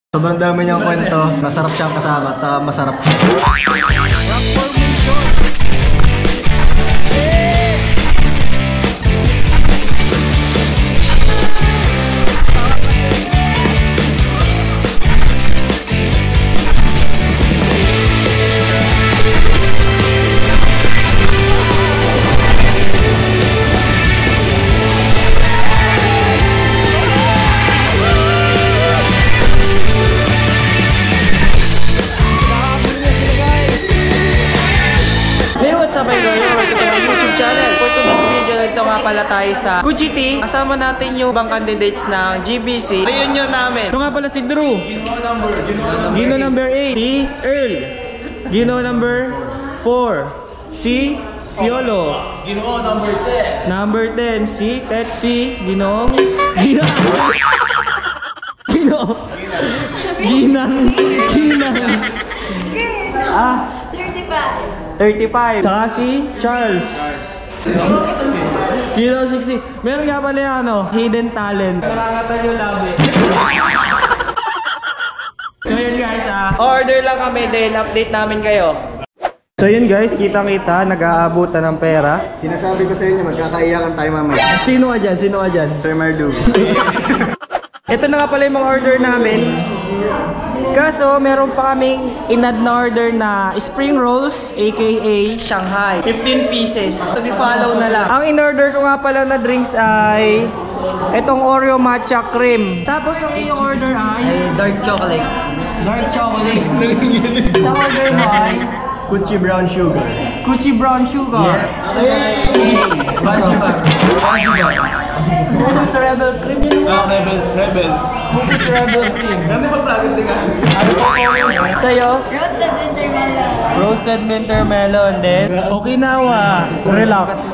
Sobrang dami niyang kwento. Masarap siyang kasama at saka masarap siya. Pala tayo sa Kuchiti. Kasama natin yung ibang candidates ng GBC. Reunion namin. Ito nga pala si Drew. Gino number 8. Si Earl. Gino number 4. Si Piolo. Gino number 10. Number 10. Si Tetsi. Gino. Ginang. Ginang. Ah. 35. Saka si Charles. Gino 60. Meron nga pala yung hidden talent. Marangatan yung labi. So yun guys, order lang kami din, update namin kayo. So yun guys, kitang-kita, nag-aabutan ng pera. Sinasabi ko sa inyo, magkakaiyakan tayo mamaya. Sino ka dyan? Sino ka dyan? Sir Marlu. Ito na nga pala yung mga order namin. Kaso, meron pa kaming in-add na order na spring rolls, aka Shanghai. 15 pieces. So, follow na lang. Ang in-order ko nga pala na drinks ay itong Oreo matcha cream. Tapos, ang i-order ay dark chocolate. Dark chocolate. Sa order mo ay Kuchi brown sugar. Kuchi brown sugar. Yeah. Cookies Rebel cream yun mo? Rebel. Cookies Rebel cream. Ganda pag-plugin din ka. Sa'yo? Roasted winter melon. Roasted winter melon. Then, Okinawa. Relax.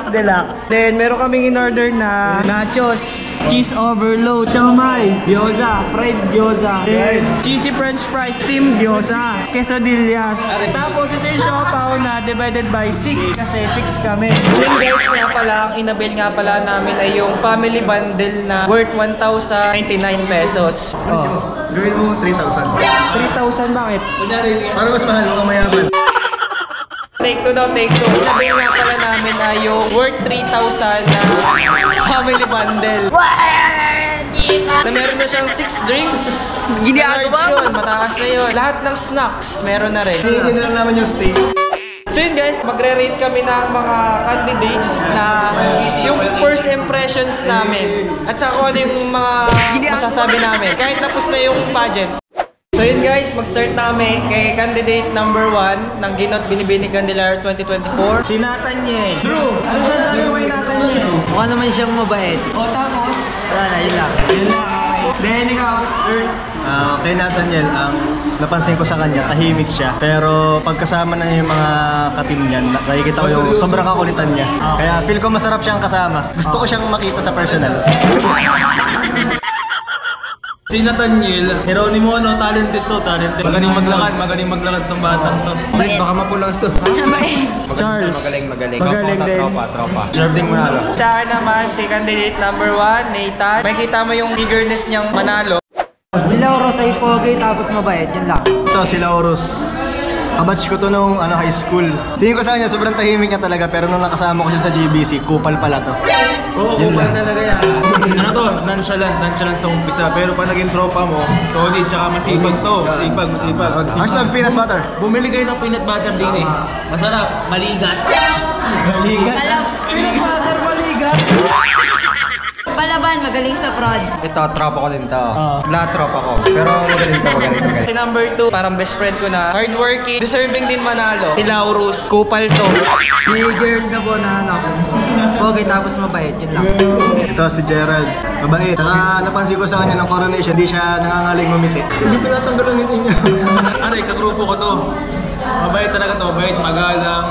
Deluxe. Then, meron kaming in-order na nachos. Cheese overload. Siomai. Gyoza. Fried gyoza. Then, cheesy french fries. Steamed gyoza. Quesadillas. Tapos, ito yung siopaw na divided by 6. Kasi 6 kami. So yun guys, nga pala, ang inabil nga pala namin ay yung family bundle na worth 1,099 pesos. Gawin mo 3,000. 3,000 bakit? Para mas mahal, huwag mayaman. Take 2 daw, take 2. Inabil nga pala namin ay yung worth 3,000 na family bundle. Na meron na siyang 6 drinks. Large yun, mataas na yun. Lahat ng snacks, meron na rin. Hihingin na lang naman yung steak. So yun guys, magre-rate kami ng mga candidates na yung first impressions namin. At saka kung ano yung mga masasabi namin. Kahit tapos na yung pageant. So yun guys, mag-start namin kay candidate number 1 ng Ginot Binibining Candelaria 2024. Si Nathaniel. Drew, ano sasabi mo kay Nathaniel? Mukha naman siyang mabait. O tapos? Wala na, yun lang. Yun lang. Then ikaw, Earl. Kay Nathaniel, ang napansin ko sa kanya, tahimik siya. Pero pagkasama na niya yung mga katim niyan, nakikita ko yung sobrang kakulitan niya. Kaya feel ko masarap siyang kasama. Gusto ko siyang makita sa personal. Si Nathaniel, Heronimo, talented to, talented. Magaling maglakad tong batang to. Baka mapulang so. Charles. Magaling. Magaling din. Tropa. Deserving manalo. Sa akin naman, si candidate number 1, Nathan. Makikita mo yung eagerness niyang manalo. Sila Oros ay pogi tapos mabait, yun lang. Ito, sila Oros. Kabatch ko to nung high school. Tingin ko sa kanya, sobrang tahimik niya talaga. Pero nung nakasama ko siya sa GBC, kupal pala to. Oo, kupal talaga yan. Ano to, nonchalant sa umpisa. Pero pag naging tropa mo, solid tsaka masipag to. Masipag. Hashtag peanut butter. Bumili kayo ng peanut butter din eh. Masarap, maligat. Peanut butter maligat. Palaban, magaling sa prod. Ito, tropa ko din to. Lahat tropa ko. Pero magaling. Si number 2, parang best friend ko na. Hardworking, deserving din manalo. Si Laurus, kupal to. Si girl na po na anak ko. Pogi tapos mabait, yun lang. Ito, si Gerald. Mabait. Saka napansin ko sa kanya ng coronation, hindi siya nangangaling ngumiti. Hindi tinatanggal ang ngiti niya. Aray, kagrupo ko to. Mabait talaga to, magalang,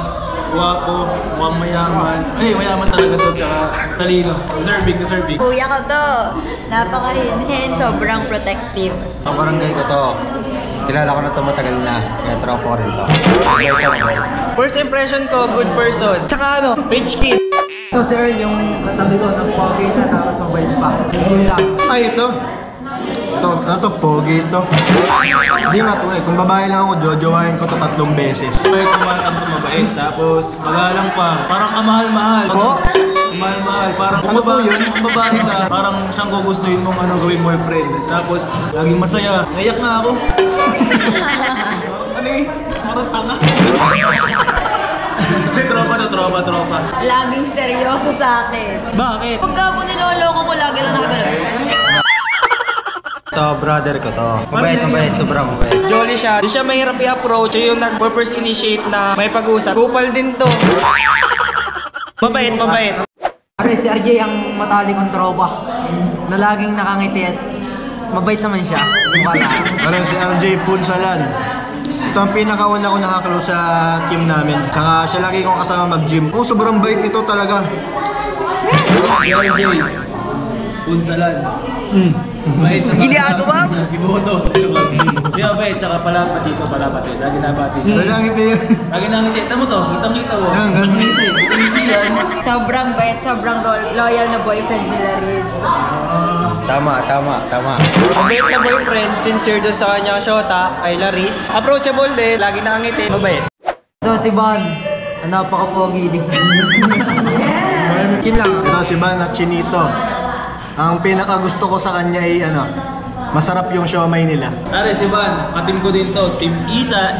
guwapo, mukhang mayaman. Ay, mayaman talaga to, tsaka talino. Deserving. Kuya ko to. Napakahinhin, sobrang protective. Ang barangay ko to. Kilala ko na to matagal na. Kaya tropa ko rin to. First impression ko, good person. Tsaka rich kid. Ito sir, yung katabi ko ng pogi na tapos mabait pa. Yun lang. Ay, ito. Ito, ano to? Pogi ito. Hindi nga tunay. Kung babae lang ako, jojowain ko to 3 beses. Mabait, tumatang to, mabait. Tapos, magalang pa. Parang kamahal-mahal. Po? Kamahal-mahal. Parang Ano po yun? Kung babae ka, parang siyang gugustuhin mong gawin boyfriend. Tapos, laging masaya. Naiyak na ako. Ano eh? Parang tanga. Tropa. Laging seryoso sa akin. Bakit? Pagka po niloloko ko, lagi lang nakagalaw. Ito, brother ko to. Mabait, sobrang mabait. Jolly siya. Di siya mahirap i-approach. Siya yung nag-first initiate na may pag-usap. Kupal din to. Mabait. Pare, si RJ ang matalik kong tropa na laging nakangiti at mabait naman siya. Yung bata. Ano si RJ Punsalan. Ito ang pinakauna ko nakaklose sa team namin. Saka siya lagi kong kasama mag-gym. Oh, sobrang bait nito talaga. RJ. Punsalan. Mabait na. Giliado ba? Iboto. Di mabait, tsaka palapat. Lagi nabati siya. Lagi yun. Lagi nangiti. Tama to, kitang-kita mo. Yan, ganun. Hindi yan. Sobrang bait, sobrang loyal na boyfriend nila rin. Tama. Mabait na boyfriend. Sincere doon sa kanya shota. Kay Laris. Approachable din. Lagi nakangiti. Mabait. Ito si Van. Napaka-pogi din. Yun lang. Ito si Van at Chinito. Ang pinakagusto ko sa kanya ay masarap yung siomay nila. Are, si Van, katim ko din to. Team Isa,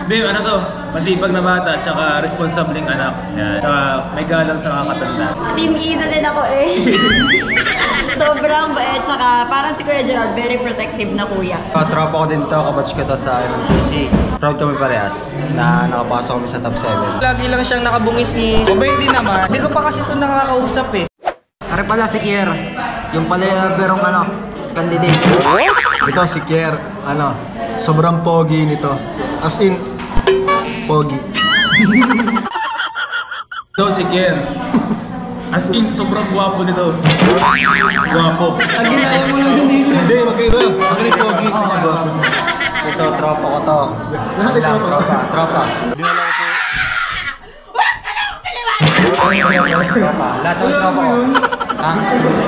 Hindi, ano to? Masipag na bata, tsaka responsableng anak. Yan. Tsaka may galang sa kakatanda. Team Isa din ako eh. Sobrang bait, tsaka parang si Kuya Gerald, very protective na kuya. Tropa ko din to, kabatch ko to sa MMTC. Proud kami parehas na nakapasok kami sa top 7. Lagi lang siyang nakabungisi. Mabait din naman. Hindi ko pa kasi ito nakakausap eh. Pare pala si Kier. Yung pala berong candidate. Ito si Kier, sobrang pogi nito. As in, pogi. Ito si Kier. As in, sobrang gwapo nito. Gwapo. Ang ginaya mo lang hindi. Hindi, magkaiba. Ang galing pogi, magkaiba. So ito, tropa ko to. Lahat ay tropa. Tropa. Lahat ng tropa ko.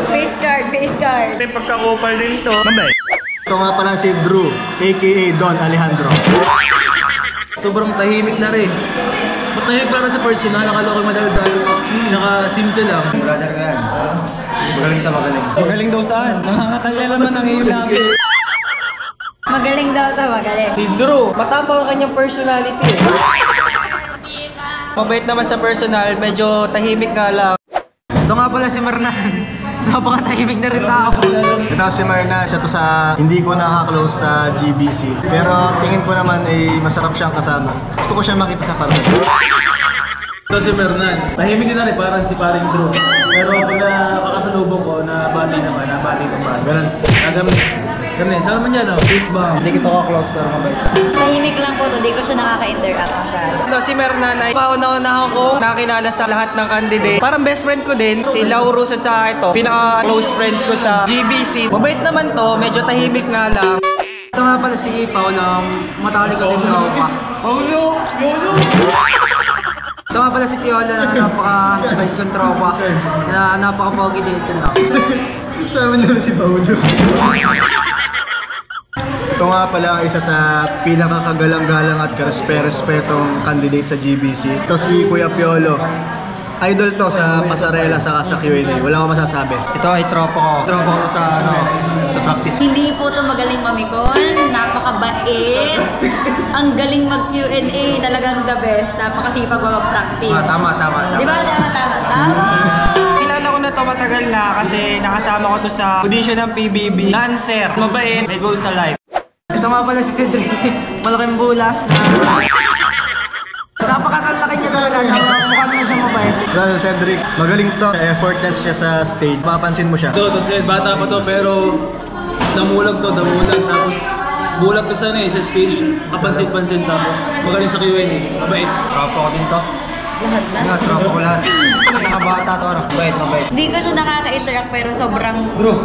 Face card. May pagkakupal din to. Mabait. Ito nga pala si Drew, aka Don Alejandro. Sobrang tahimik na rin. Matahimik para sa personal, akala ko madaldal. Tsaka simple lang. Brother ko yan. Magaling. Magaling daw saan? Nangangatalya naman ang iyong labi. Magaling daw to, magaling. Si Drew, matapang ang kanyang personality eh. Mabait naman sa personal, medyo tahimik nga lang. Ito nga pala si Mernan. Napaka-tahimik na rin tao. Ito si Marna, siya to sa hindi ko nakaklose sa GBC. Pero tingin ko naman ay masarap siyang kasama. Gusto ko siya makita sa parang. Ito si Mernan. Tahimik din na rin, parang si paring Drew. Pero pag nakakasalubong ko, nabati naman. Ganun. Ganun, saan naman yan, Peace bomb. Hindi kita ka-close pero mabait. Tahimik lang po to, di ko siya nakaka-interact masyado. Si Mernanay, pauna-unahan ko nakakilala sa lahat ng candidate. Parang best friend ko din, si Laurus at saka ito. Pinaka-close friends ko sa GBC. Mabait naman to, medyo tahimik nga lang. Ito nga pala si Pao na matalik ko din tropa. Paulo! Ito nga pala si Piola na napaka-bait kong tropa. Na napaka-pogi din ito na. Tama naman si Paulo. Ito nga pala ang isa sa pinakakagalang-galang at karespe-respetong candidate sa GBC. Ito si Kuya Piolo. Idol to sa pasarela saka sa Q&A. Wala akong masasabi. Ito ay tropa ko. Tropa ko to sa practice. Hindi po to magaling mamikon, napakabait, ang galing mag-Q&A, talagang the best, napakasipag mag-practice. Tama. Di ba? Tama. Kilala ko na to matagal na kasi nakasama ko to sa audition ng PBB. Dancer, mabait, may goal sa life. Ito nga pala si Cedric. Malaking bulas na... Napakatalaki niya talaga. Mukha naman siya mabait. Ito si Cedric. Magaling to. Effortless siya sa stage. Mapapansin mo siya. Ito, bata pa to, pero damulag. Tapos bulag to sa stage. Kapansin-pansin, tapos magaling sa Q&A. Mabait. Tropa ko din to. Lahat na. Mga tropa ko lahat. Nakabata to, ano? Mabait. Hindi ko siya nakaka-interact pero sobrang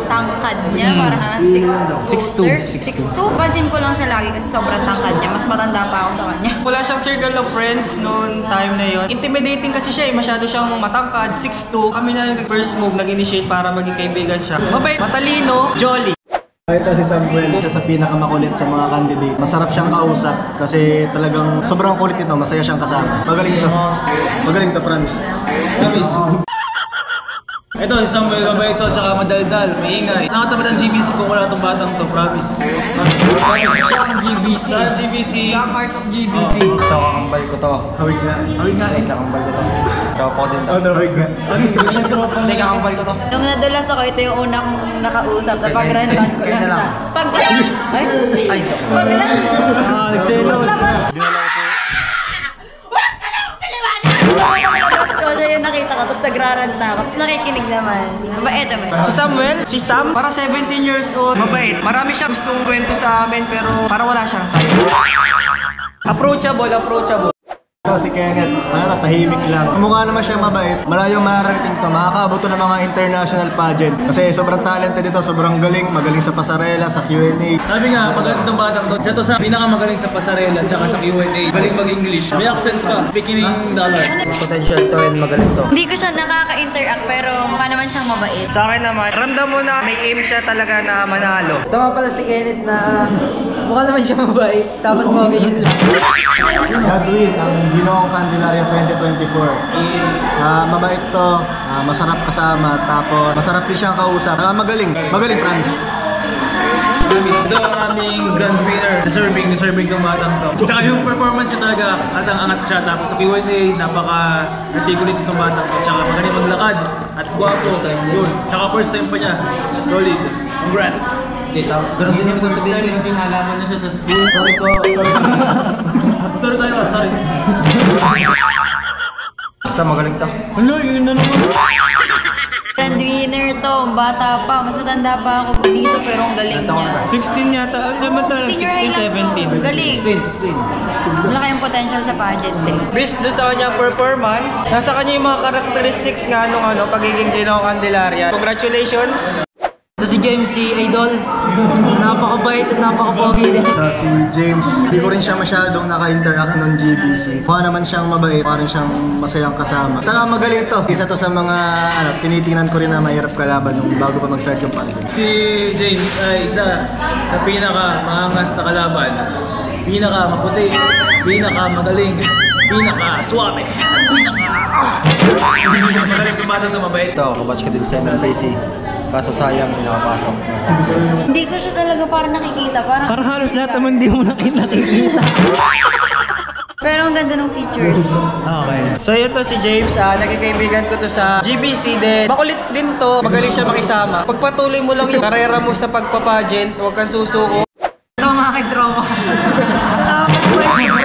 tangkad niya. Parang na 6'2". 6'2". Pansin ko lang siya lagi kasi sobrang tangkad niya. Mas matanda pa ako sa kanya. Wala siyang circle of friends noon time na yon. Intimidating kasi siya eh. Masyado siyang matangkad, 6'2". Kami na yung first move, nag-initiate para maging kaibigan siya. Mabait, matalino, jolly. Ito si Samuel, isa sa pinakamakulit sa mga candidate. Masarap siyang kausap kasi talagang sobrang kulit nito, masaya siyang kasama. Magaling to, promise. Ito, si Samuel, mabait to, tsaka madaldal, maingay. Nakatamad ang GBC kung wala itong batang to, promise. Siya ang GBC. Siya ang GBC. Siya ang part of GBC. Ito, kakambal ko to. Hawig nga. Hawig nga eh. Kakambal ko to. Tropa ko din to. Hawig nga. Hindi, kakambal ko to. Nung nadulas ako, ito yung una kong nakausap. Napag-randan ko lang siya. Ay, joke. Nagselos. Siya yung nakita ko, tapos nagrarant na ako, tapos nakikinig naman. Mabait naman. Si Samuel, si Sam, para 17 years old, mabait. Marami siyang gustong kwento sa amin pero para wala siyang time. Approachable. Ito si Kenneth, tahimik lang. Mukha naman siyang mabait. Malayong mararating to, makakaabot to ng mga international pageant. Kasi sobrang talented dito, sobrang magaling sa pasarela, sa Q&A. Sabi nga, magaling itong batang to. Isa to sa pinakamagaling sa pasarela, tsaka sa Q&A. Galing mag-English. May accent pa. Speaking dollar. Potential to and magaling to. Hindi ko siya nakaka-interact pero mukha naman siyang mabait. Sa akin naman, ramdam mo na may aim siya talaga na manalo. Ito nga pala si Kenneth na mukha naman siya mabait. Tapos mga ganyan lang. Godwin, ang Ginoong Candelaria 2024. Mabait to, masarap kasama, tapos masarap din siyang kausap. Magaling, promise. Ito ang aming grand winner. Deserving ng batang to. Tsaka yung performance niya talaga, angat siya. Tapos sa Q&A, napaka-articulate itong batang to. Tsaka magaling maglakad at guwapo. Yun. Tsaka first time pa niya. Solid. Congrats. Ganun din yung sasabihin kasi nalaman na siya sa school. Sorry tayo. Sorry. Basta magaling to. Ano, yun na naman. Grand winner to, bata pa, mas matanda pa ako dito pero ang galing niya. 16 yata, naman talaga, Senior high 16, lang to. 17. Galing. 16. Malaki yung potential sa pageant eh. Based doon sa kanyang performance, nasa kanya yung mga characteristics nga nung pagiging Ginoong Candelaria. Congratulations! Ito si James, si Idol. Napakabait at napakapogi din. Si James, hindi ko rin siya masyadong naka-interact ng GBC. Mukha naman siyang mabait, mukha rin siyang masayang kasama. Saka magaling to. Isa to sa mga tinitingnan ko rin na mahirap kalaban nung bago pa mag-start yung pageant. Si James ay isa sa pinaka-maangas na kalaban. Pinaka-maputi, pinaka-magaling, pinaka-suwabe, pinaka-magaling tumatang na mabait. Ito, kabatch ka din sa MLPC. Kaso sayang, hindi nakapasok. Hindi ko siya talaga parang nakikita. Parang halos lahat naman di mo nakikita. Pero ang ganda ng features. Okay. So yun to si James, nagkikaibigan ko to sa GBC din. Makulit din to, magaling siya makisama. Pagpatuloy mo lang yung karera mo sa pagpapageant, huwag kang susuko. Ito mga kay-trauma.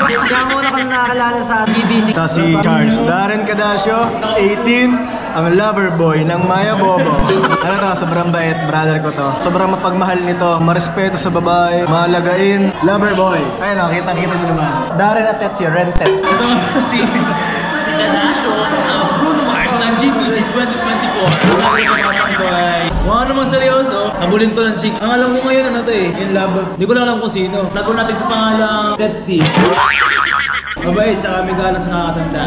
Kaya muna ko na nakakalala sa GBC. Ito si Charles Darren Cadasio, 18, ang lover boy ng Maya Bobo. Ano to, sobrang bait, brother ko to. Sobrang mapagmahal nito, marespeto sa babae, malagain, lover boy. Ayun, kitang-kita nyo naman. Darren at Tetsi, rented. Ito si Ganasio, Bruno Mars ng GBC 2024. Sabi sa kapang ko ay, wala naman seryoso, nabulin to ng chicks. Ang alam ko ngayon ano to yung love. Hindi ko lang alam kung sino. Nago natin sa pangalang Tetsi. Mabait, tsaka may galang sa nakakatanda.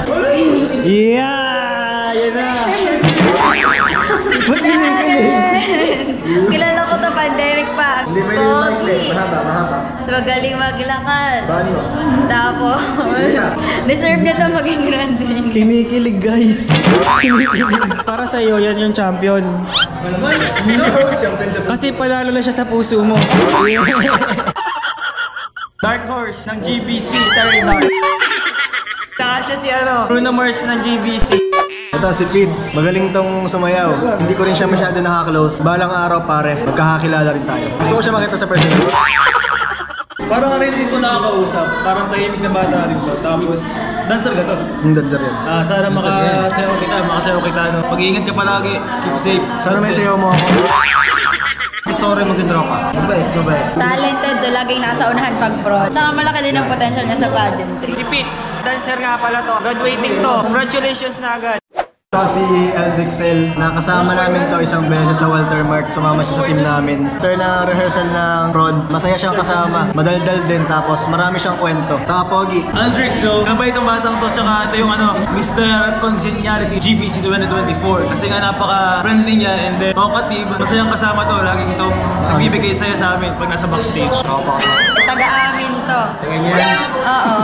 Yeah! Yan na! Kilala ko to pandemic pa. Hindi ba yung mag-play? Mahaba. So magaling maglakad. Bano? Tapos, deserve niya to maging grand winner. Kinikilig guys. Kinikilig. Para sa'yo, yan yung champion. Kasi panalo na siya sa puso mo. Dark Horse ng GBC, Terry Dark. Saka siya si Bruno Mars ng GBC. Ito si Pids, magaling tong sumayaw. Hindi ko rin siya masyado nakaka-close. Balang araw pare, magkakakilala rin tayo. Gusto ko siya makita sa personal. Parang rin din ko nakakausap. Parang tahimik na bata rin to. Tapos, dancer ka to. Hindi rin. Sana makasayaw kita. Mag-iingat ka palagi. Keep safe. Sana may sayaw mo ako. sorry maging tropa. Mabait. Talented to, laging nasa unahan pag pro. Tsaka malaki din ang potential niya sa pageantry. Si Pitts, dancer nga pala to. Graduating to. Congratulations na agad. Ito si Eldrixel, nakasama namin to isang beses sa Walter Mart, sumama siya sa team namin. After ng rehearsal ng prod, masaya siyang kasama, madaldal din, tapos marami siyang kwento. Saka pogi. Aldrich, so kabay itong batang to, tsaka ito yung Mr. Congeniality GBC 2024. Kasi nga napaka-friendly niya and then talkative. Masayang kasama to, laging itong nagbibigay saya sa amin pag nasa backstage. Taga-amin to. Oo.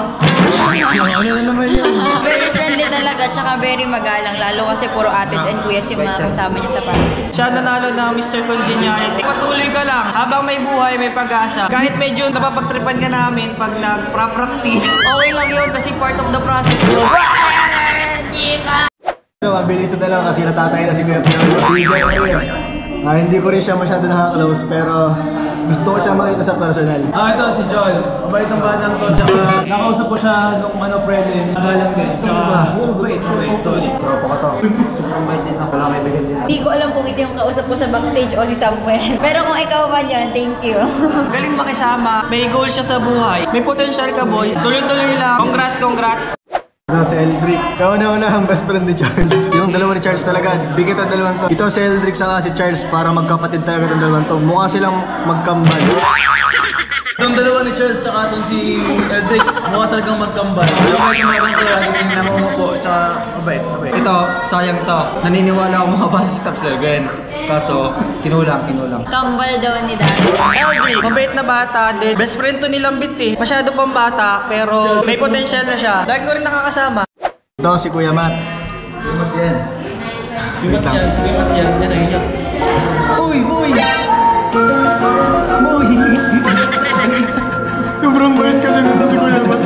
Ano na naman yun? Very friendly talaga, tsaka very magalang, lalo kasi puro ates and kuyas yung mga kasama niya sa pageant. Siya nanalo ng Mr. Congeniality. Patuloy ka lang. Habang may buhay, may pag-asa. Kahit medyo napapagtripan ka namin pag nag-practice, okay lang yun kasi part of the process yun. Ito, mabilis na lang kasi natatay na si Kuya Pinoy. Hindi ko rin siya masyado nakaka-close, pero gusto ko siya makita sa personal. Ito si John. Mabait ang batang to, tsaka nakausap ko siya nung prelim. Nagalang din, tsaka mabait. Sorry. Tropa ka to. Super bait din ako. Wala kaibigan din. Hindi ko alam kung ito yung kausap ko sa backstage o si Samuel. Pero kung ikaw ba yan, thank you. Galing makisama. May goal siya sa buhay. May potential ka, boy. Tuloy-tuloy lang. Congrats. Ito si Eldrick. Kauna-una ang best friend ni Charles. Yung dalawa ni Charles talaga, bigit ang dalawang to. Ito si Eldrick saka si Charles, para magkapatid talaga itong dalawang to. Mukha silang magkambal. Itong dalawa ni Charles tsaka itong si Eldrick, mukha talagang magkambal. Mabait yung mga kaya laging namumupo, tsaka mabait. Ito, sayang to. Naniniwala ako makapasok sa top 7. Kaso, kinulang. Kambal daw ni Darren. Eldrick, mabait na bata din. Best friend to ni Lambit eh. Masyado pang bata, pero may potential na siya. Lagi ko rin nakakasama. Ito si Kuya Matt. Simas yan. Sigat yan. Yan ay yan. Uy! Sobrang bait kasi nito si Kuya Matt.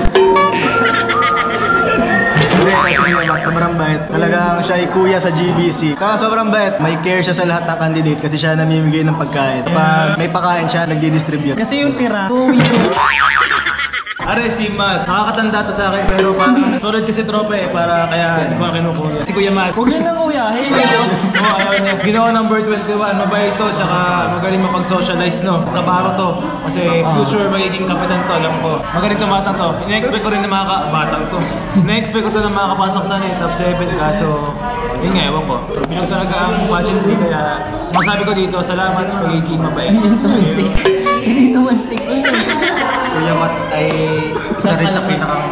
Hindi, kasi si Kuya Matt, sobrang bait. Talagang siya ay kuya sa GBC. Saka sobrang bait, may care siya sa lahat ng candidate kasi siya namimigay ng pagkain. Kapag may pagkain siya, nagdi-distribute. Kasi yung tira. Are, si Matt. Nakakatanda to sa akin pero parang solid kasi tropa eh. Para kaya hindi ko na kinukuya. Si Kuya Matt. Huwag yun nang uyahin. Oo, ayaw niya. Ginawa number 21. Mabait to. Tsaka magaling mapag-socialize, no? Kabaro to. Kasi future magiging kapitan to. Alam ko. Magaling tumatang to. Ina-expect ko rin na batang to. Ina-expect ko to na makakapasok sa top 7. Kaso, yun nga, ewan ko. Bilang talaga ang pageantry. Kaya masabi ko dito, salamat sa pagiging mabait. Hindi naman sick. Kuya Matt ay isa rin sa pinakang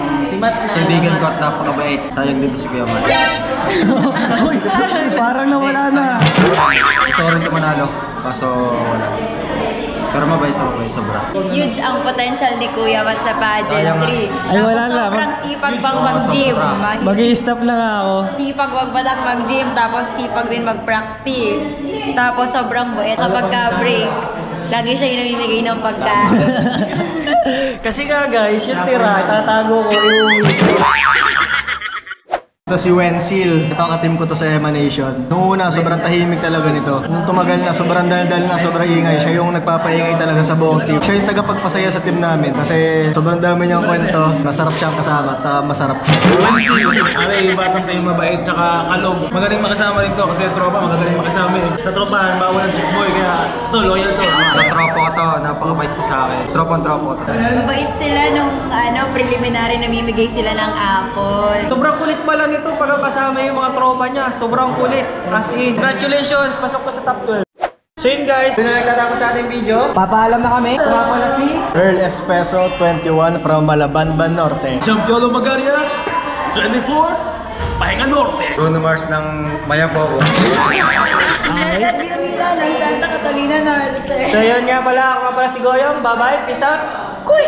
kaibigan ko at napakabait. Sayang dito si Kuya Matt. Parang nawala na. Sorry to manalo. Kaso wala. Pero mabait sobra. Huge ang potential ni Kuya Matt sa pageantry. Ay, wala na. Sobrang sipag pang mag-gym. Mag-i-stop lang ako. Sipag wag batak mag-gym, tapos sipag din mag-practice. Tapos sobrang buet. Kapag ka-break, lagi siya yung namimigay ng pagkain. Kasi nga guys, yung tira, tatago ko yung... Ito si Wensil. Ito ka-team ko to sa Emanation. Noong una, sobrang tahimik talaga nito. Nung tumagal na, sobrang daldal na, sobrang ingay. Siya yung nagpapaingay talaga sa buong team. Siya yung tagapagpasaya sa team namin. Kasi sobrang dami niyang kwento. Masarap siyang kasama at saka masarap siya. Are, yung batang tayo mabait, tsaka kalog. Magaling makasama rin to kasi tropa, magaling makasama eh. Sa tropa, bawal ang chick boy, kaya to, loyal to. Tropa ko to, napakabait ko sa akin. Tropa to. Mabait sila nung preliminary, namimigay sila ng apple. Sobrang kulit pala nito pag kasama yung mga tropa niya. Sobrang kulit. As in, congratulations! Pasok ko sa top 12. So yun guys, doon na nagtatapos sa ating video. Papaalam na kami. Ito nga pala si... Earl Espeso, 21 from Malabanban Norte. Champiolo Magaria, 24, Pahinga Norte. Bruno Mars ng Mayapo. Nagdimila ng Santa Catalina Norte. So yun nga pala, ako nga pala si Goyong. Bye-bye. Peace out. Kuy!